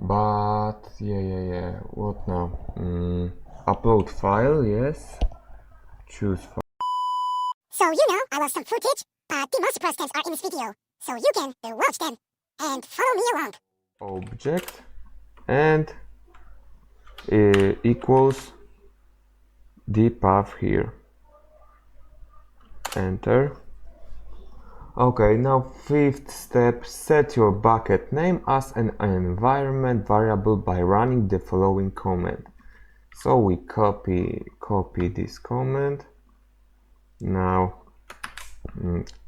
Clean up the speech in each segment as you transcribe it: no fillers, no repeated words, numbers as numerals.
But yeah. What now? Upload file, yes. Choose file. So I lost some footage, but the most processes are in this video, so you can watch them and follow me along. Object and equals the path here. Enter. Okay, now fifth step, set your bucket name as an environment variable by running the following command. So we copy this command. Now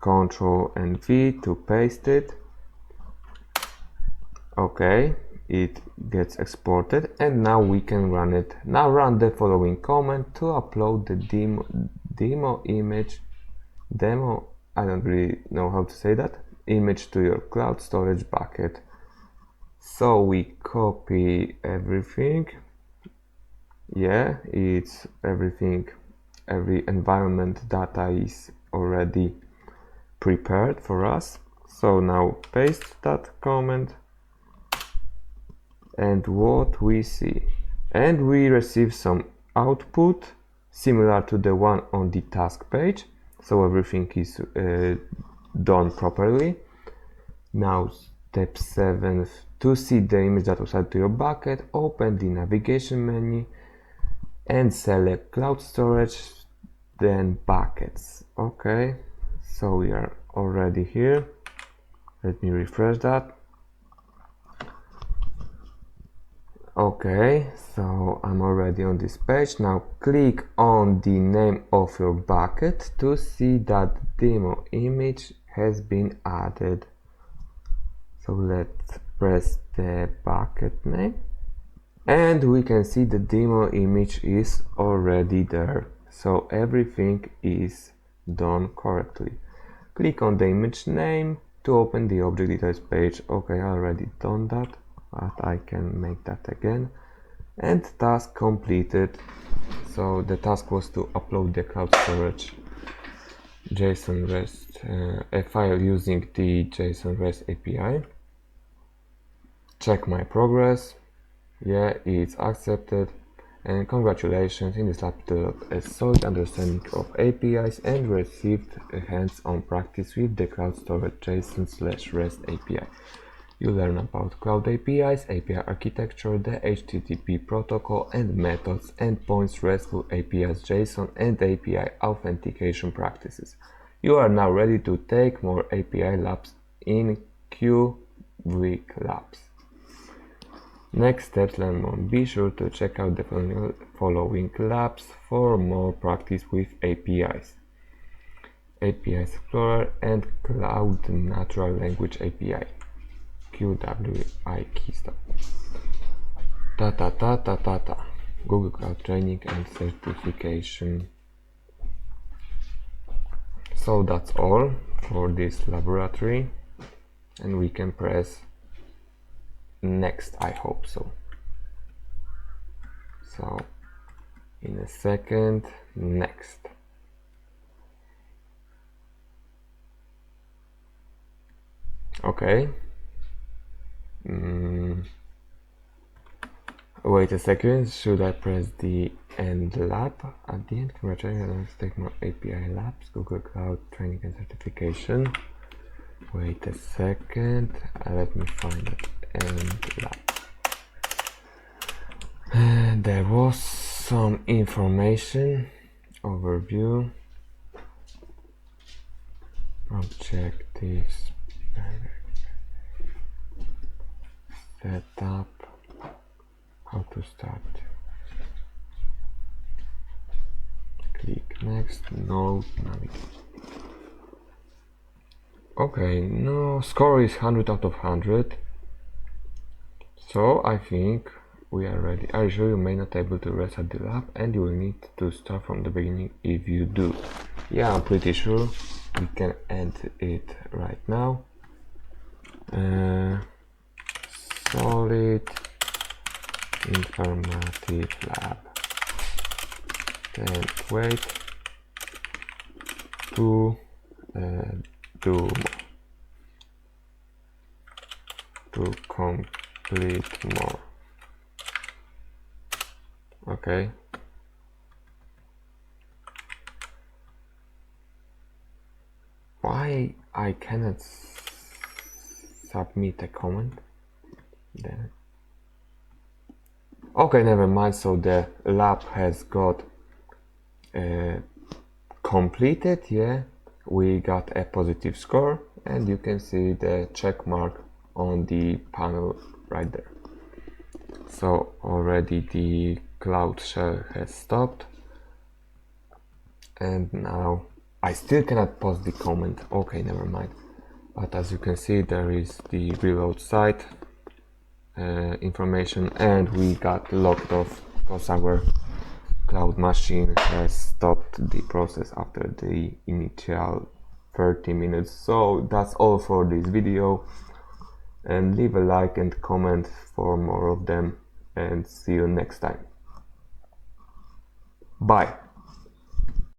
Ctrl and V to paste it. Okay, it gets exported and now we can run it. Now run the following command to upload the demo image, I don't really know how to say that, image to your cloud storage bucket. So we copy everything. Yeah, it's everything, every environment data is already prepared for us. So now paste that comment and what we see, and we receive some output similar to the one on the task page, so everything is done properly. Now step 7, to see the image that was added to your bucket, open the navigation menu and select cloud storage, then buckets. Okay, so we are already here. Let me refresh that. Okay, so I'm already on this page. Now click on the name of your bucket to see that demo image has been added. So let's press the bucket name and we can see the demo image is already there. So everything is done correctly. Click on the image name to open the object details page. Okay, I already done that, but I can make that again. And task completed. So the task was to upload the cloud storage JSON REST a file using the JSON REST API. Check my progress. Yeah, it's accepted. And congratulations, in this lab you developed a solid understanding of APIs and received a hands-on practice with the cloud storage JSON/REST API. You learn about cloud APIs, API architecture, the HTTP protocol and methods, endpoints, RESTful APIs, JSON and API authentication practices. You are now ready to take more API labs in Q-Week Labs. Next steps, learn more. Be sure to check out the following labs for more practice with APIs. APIs Explorer and Cloud Natural Language API. QWI Keystone. Google Cloud Training and Certification. So that's all for this laboratory, and we can press next. I hope so. So in a second, next. Okay. Wait a second, should I press the end lab at the end? Congratulations, let's take more API labs, Google Cloud Training and Certification. Wait a second, let me find it. End lab. There was some information, overview. Objectives, setup, how to start. Click next, no, navigate. Okay, no, score is 100 out of 100. So I think we are ready. Are you sure you may not be able to reset the lab and you will need to start from the beginning if you do? Yeah, I'm pretty sure. We can end it right now. Solid informative lab. Then wait to do to complete complete more. Okay. Why I cannot submit a comment then? Okay, never mind. So the lab has got completed. Yeah, we got a positive score, and you can see the check mark on the panel right there. So already the Cloud Shell has stopped, and now I still cannot post the comment. Okay, never mind. But as you can see, there is the reload site information, and we got locked off because our Cloud Machine has stopped the process after the initial 30 minutes. So that's all for this video, and leave a like and comment for more of them, and see you next time. Bye.